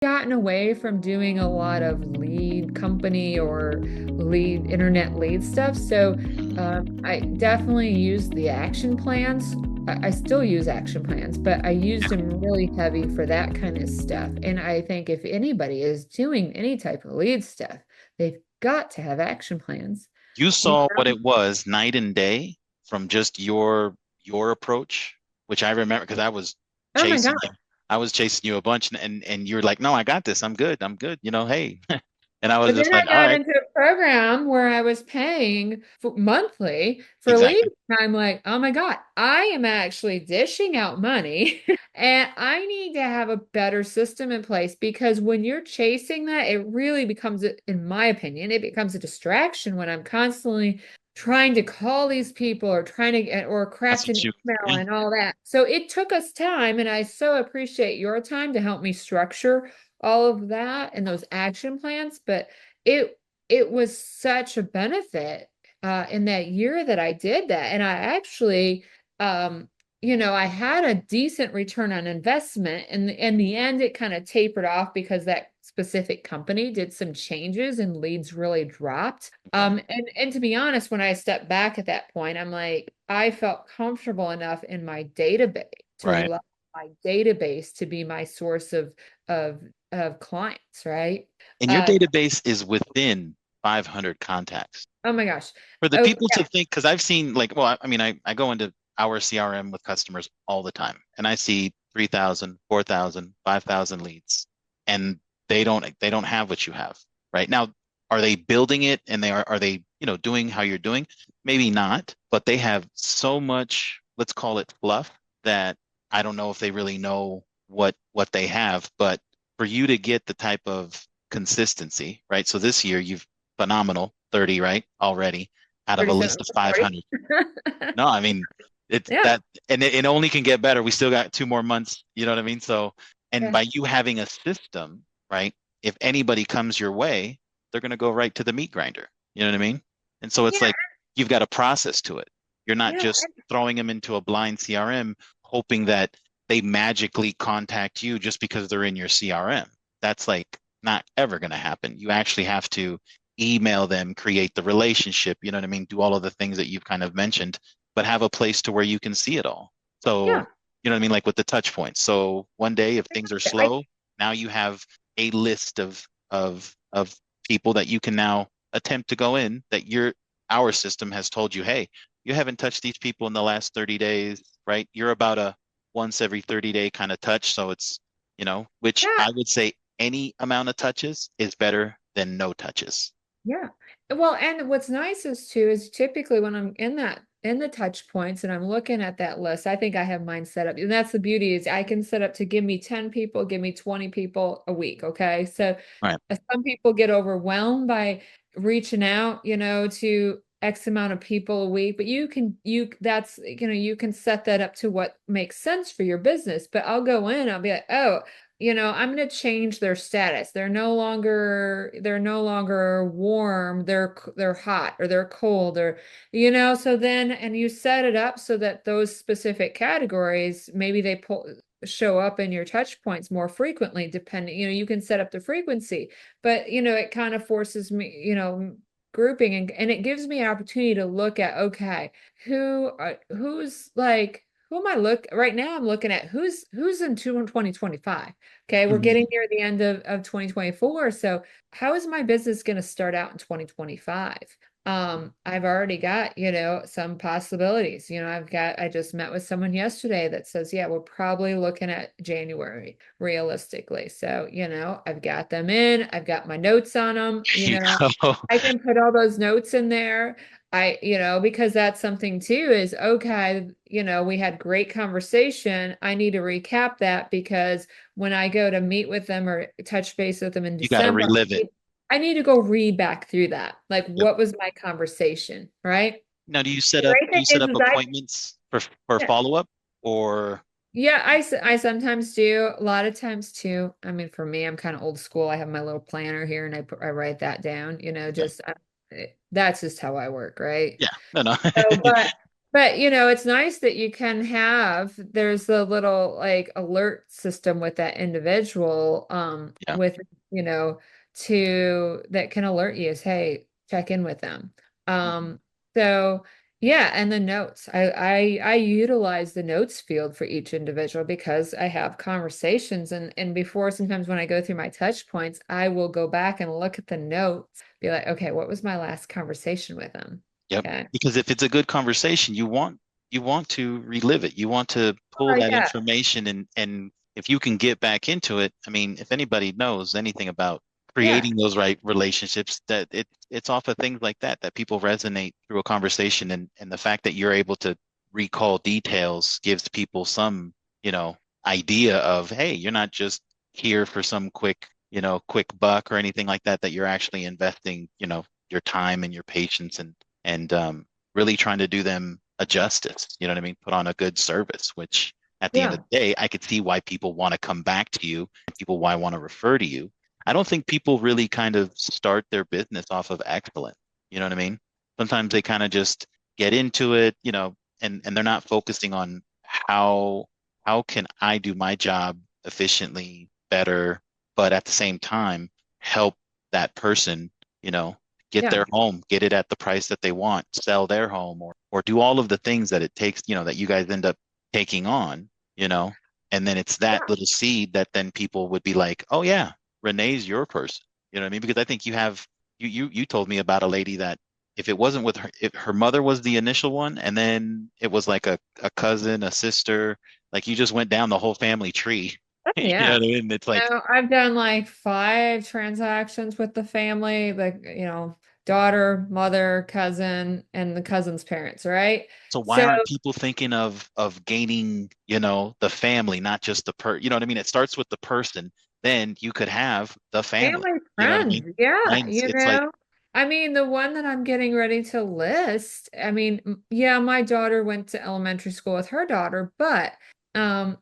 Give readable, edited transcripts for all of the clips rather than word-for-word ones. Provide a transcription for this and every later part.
gotten away from doing a lot of lead company or lead internet lead stuff. So I definitely use the action plans. I still use action plans, but I used them really heavy for that kind of stuff. And I think if anybody is doing any type of lead stuff, they've got to have action plans. You You saw what know? it was night and day from just your approach, which I remember because I was Oh my chasing God. you. I was chasing you a bunch and you're like, no, I got this. I'm good. I'm good. Hey. And I was But just then like, I all got right, into a program where I was paying monthly for leads. exactly. And I'm like, oh my God, I am actually dishing out money and I need to have a better system in place because when you're chasing that, it really becomes, in my opinion, it becomes a distraction when I'm constantly trying to call these people or trying to get or That's craft an what you, email yeah, and all that. So it took us time, and I so appreciate your time to help me structure all of that and those action plans, but it it was such a benefit in that year that I did that. And I actually um I had a decent return on investment. And in the end, it kind of tapered off because that specific company did some changes and leads really dropped. okay, And to be honest, when I stepped back at that point, I'm like, I felt comfortable enough in my database to right. rely on my database to be my source of of clients, right? And your Uh, database is within 500 contacts. oh my gosh. For the Oh people yeah, to think, because I've seen like, well, I mean, I go into our CRM with customers all the time, and I see 3,000, 4,000, 5,000 leads, and they don't have what you have right now. Are they building it, and are they doing how you're doing? Maybe not, but they have so much, let's call it fluff, that I don't know if they really know what they have. But for you to get the type of consistency, right? So this year you've phenomenal 30, right? Already out of a 37, list of 40. 500. No, I mean, it's Yeah. that, and it only can get better. We still got 2 more months, you know what I mean? So, and Yeah. by you having a system, right? If anybody comes your way, they're going to go right to the meat grinder. You know what I mean? And so it's Yeah. like you've got a process to it. You're not Yeah. just throwing them into a blind CRM, hoping that they magically contact you just because they're in your CRM. That's like not ever going to happen. You actually have to email them, create the relationship, you know what I mean? Do all of the things that you've kind of mentioned, but have a place to where you can see it all. Yeah. So, you know what I mean? Like with the touch points. So one day if things are I, slow, now you have a list of people that you can now attempt to go in that our system has told you, hey, you haven't touched these people in the last 30 days, right? You're about a once every 30-day kind of touch. So it's, which yeah. I would say any amount of touches is better than no touches. Yeah. Well, and what's nice is too is typically when I'm in the touch points and I'm looking at that list, I think I have mine set up. And that's the beauty is I can set up to give me 10 people, give me 20 people a week. Okay. So Right. some people get overwhelmed by reaching out, to X amount of people a week, but you can set that up to what makes sense for your business. But I'll go in, I'll be like, oh, I'm going to change their status. They're no longer warm, they're hot or they're cold or so then and you set it up so that those specific categories maybe they show up in your touch points more frequently depending, you can set up the frequency, but it kind of forces me, grouping and it gives me an opportunity to look at okay, who's like who am I look right now? I'm looking at who's in 2025. Okay, we're Mhm. getting near the end of 2024. So how is my business going to start out in 2025? I've already got, some possibilities. I just met with someone yesterday that says, yeah, we're probably looking at January realistically. So, I've got them in, I've got my notes on them, There you go. I can put all those notes in there. Because that's something too is okay, we had great conversation. I need to recap that because when I go to meet with them or touch base with them in You got to December, relive it. I need to go read back through that. Like, Yep. what was my conversation, right? Now, do you The set up great do thing you set up is I, appointments for yeah, follow-up or yeah, I sometimes do. A lot of times too. I mean, for me, I'm kind of old school. I have my little planner here and I write that down, okay. that's just how I work, right? Yeah. No, no. So, but But it's nice that you can have, there's a little like alert system with that individual, Yeah. with, you know, to that can alert you as, hey, check in with them. Mhm. So yeah, and the notes. I utilize the notes field for each individual because I have conversations, and before, sometimes when I go through my touch points, I will go back and look at the notes, be like, okay, what was my last conversation with them? Yep. Okay. Because if it's a good conversation, you want to relive it. You want to pull Oh that yeah. information and if you can get back into it, I mean, if anybody knows anything about Yeah. creating those right relationships, that it's off of things like that that people resonate through a conversation and the fact that you're able to recall details gives people some, idea of, hey, you're not just here for some quick, quick buck or anything like that, that you're actually investing, your time and your patience and really trying to do them a justice. You know what I mean? Put on a good service, which at the end of Yeah. the day, I could see why people want to come back to you and people why want to refer to you. I don't think people really kind of start their business off of excellence. You know what I mean? Sometimes they kind of just get into it, and they're not focusing on how can I do my job efficiently better, but at the same time help that person, you know, get Yeah. their home, get it at the price that they want, sell their home or do all of the things that it takes, that you guys end up taking on, you know, and then it's that Yeah. little seed that then people would be like, oh yeah, Renee's your person. You know what I mean? Because I think you told me about a lady that if it wasn't with her, if her mother was the initial one, and then it was like a cousin, a sister, like you just went down the whole family tree. Oh, You know yeah. what I mean? It's like, I've done like 5 transactions with the family, like, daughter, mother, cousin, and the cousin's parents, right? so why So aren't people thinking of gaining, the family, not just you know what I mean? It starts with the person, then you could have the family. family, You know what I mean? friends, yeah, Mine's it's like, I mean, the one that I'm getting ready to list, I mean, yeah, my daughter went to elementary school with her daughter, but I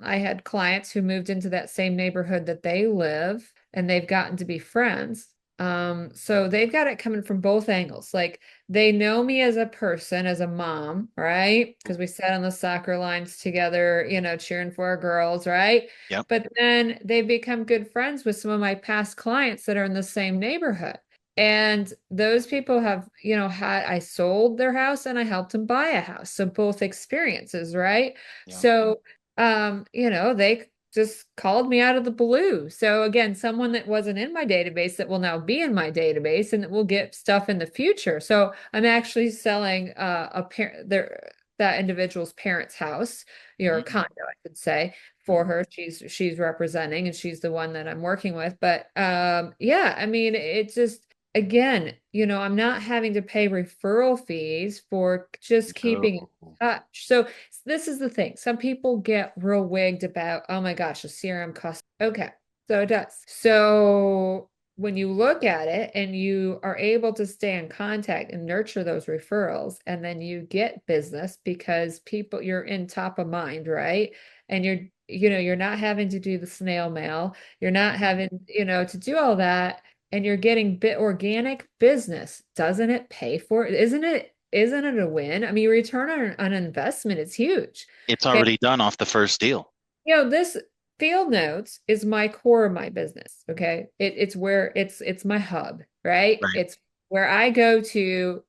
had clients who moved into that same neighborhood that they live, and they've gotten to be friends. So they've got it coming from both angles. Like, they know me as a person, as a mom, right? Because we sat on the soccer lines together, cheering for our girls, right? yep, But then they become good friends with some of my past clients that are in the same neighborhood. And those people have, I sold their house and I helped them buy a house. So both experiences, right? yeah. So, they just called me out of the blue. So again, someone that wasn't in my database that will now be in my database and that will get stuff in the future. So I'm actually selling that individual's parents' house, or Mhm. condo, I should say, for Mhm. her. She's representing, and she's the one that I'm working with. But yeah, I mean, it just, again, I'm not having to pay referral fees for just keeping in No. touch. So this is the thing. Some people get real wigged about, oh my gosh, a CRM costs. Okay, so it does. So when you look at it and you are able to stay in contact and nurture those referrals, and then you get business because you're in top of mind, right? And you're not having to do the snail mail. You're not Mhm. having, to do all that, and you're getting bit organic business. Doesn't it pay for it? Isn't it a win? I mean, return on investment is huge. It's Okay. already done off the first deal. This field notes is my core of my business. Okay. It's where it's my hub, right? Right. It's where I go to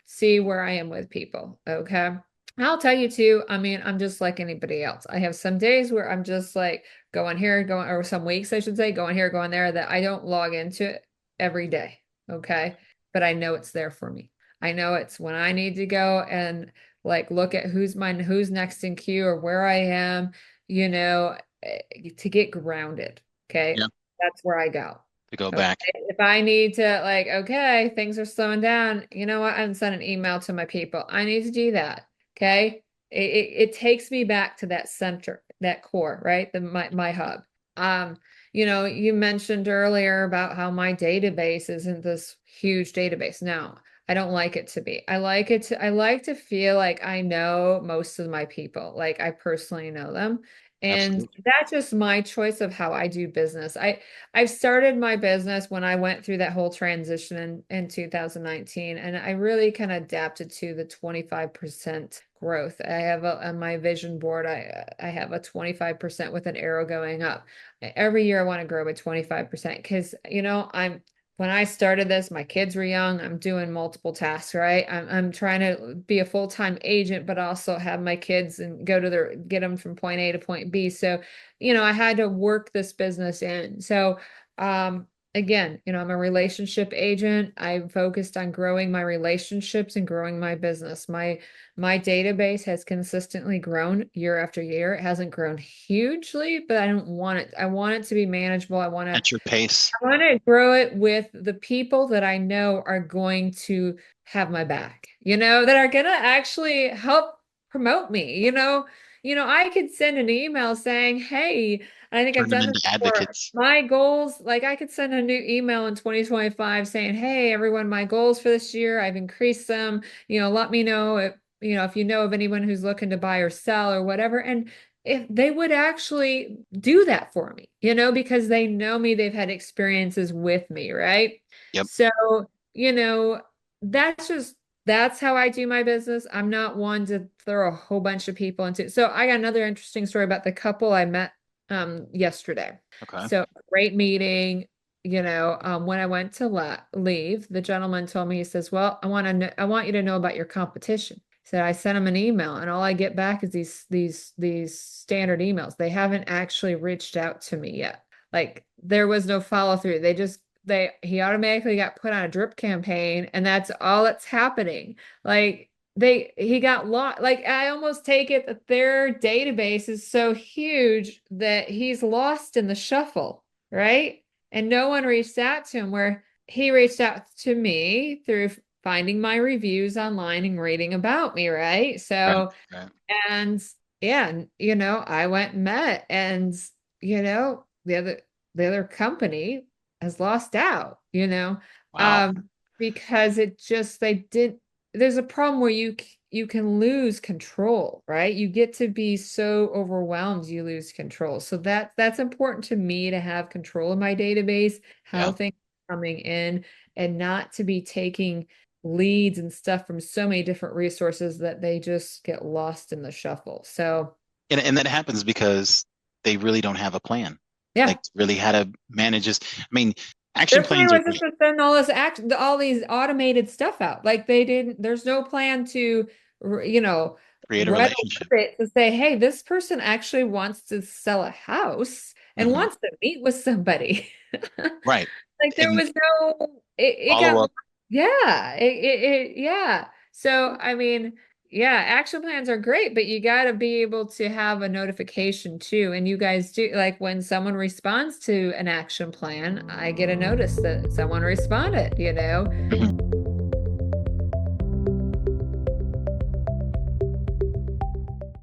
see where I am with people. Okay. I'll tell you too, I mean, I'm just like anybody else. I have some days where I'm just like going here, going, or some weeks, I should say, going here, going there, that I don't log into it every day. Okay. But I know it's there for me. I know it's when I need to go and like look at who's next in queue or where I am, to get grounded. Okay. Yeah. That's where I go. To go Okay. back. If I need to, like, okay, things are slowing down, you know what? I'm sending an email to my people. I need to do that. Okay. It takes me back to that center, that core, right? My hub. Um, you mentioned earlier about how my database isn't this huge database. No, I don't like it to be. I like to feel like I know most of my people, like I personally know them. And Absolutely. that's just my choice of how I do business. I've started my business when I went through that whole transition in 2019, and I really kind of adapted to the 25% growth. I have on my vision board, I have a 25% with an arrow going up. Every year I want to grow by 25% because when I started this, my kids were young. I'm doing multiple tasks, right? I'm trying to be a full-time agent, but also have my kids and get them from point A to point B. So, I had to work this business in. So, again, I'm a relationship agent. I'm focused on growing my relationships and growing my business. My database has consistently grown year after year. It hasn't grown hugely, but I don't want it. I want it to be manageable. At your pace. I want to grow it with the people that I know are going to have my back, that are going to actually help promote me. I could send an email saying, "Hey," I think I've Turn them done this into before. advocates. My goals, like I could send a new email in 2025 saying, "Hey, everyone, my goals for this year, I've increased them. Let me know if you know of anyone who's looking to buy or sell or whatever." And if they would actually do that for me, because they know me, they've had experiences with me, right? Yep. So, you know, that's just that's how I do my business. I'm not one to throw a whole bunch of people into. So I got another interesting story about the couple I met yesterday. Okay. So great meeting. When I went to leave, the gentleman told me, he says, "Well, I want you to know about your competition." So I sent him an email, and all I get back is these standard emails. They haven't actually reached out to me yet. Like there was no follow through. He automatically got put on a drip campaign, and that's all that's happening. Like he got lost. Like I almost take it that their database is so huge that he's lost in the shuffle, right? And no one reached out to him, where he reached out to me through finding my reviews online and reading about me, right? Right. So, Right. and yeah, I went and met, and the other company has lost out, Wow. um, because they did. There's a problem where you can lose control, right? You get to be so overwhelmed, you lose control. So that's important to me, to have control of my database, how Yeah. things are coming in, and not to be taking leads and stuff from so many different resources that they just get lost in the shuffle. So, And that happens because they really don't have a plan. yeah, Like really how to manage this. I mean, action their plan plans are was just great. to send all these automated stuff out. Like there's no plan to, Create a write relationship. it to say, "Hey, this person actually wants to sell a house and Hmm. wants to meet with somebody." Right. Like there And was no, it follow got, up. yeah, yeah. So, I mean, yeah, action plans are great, but you got to be able to have a notification too. And you guys do, like when someone responds to an action plan, I get a notice that someone responded.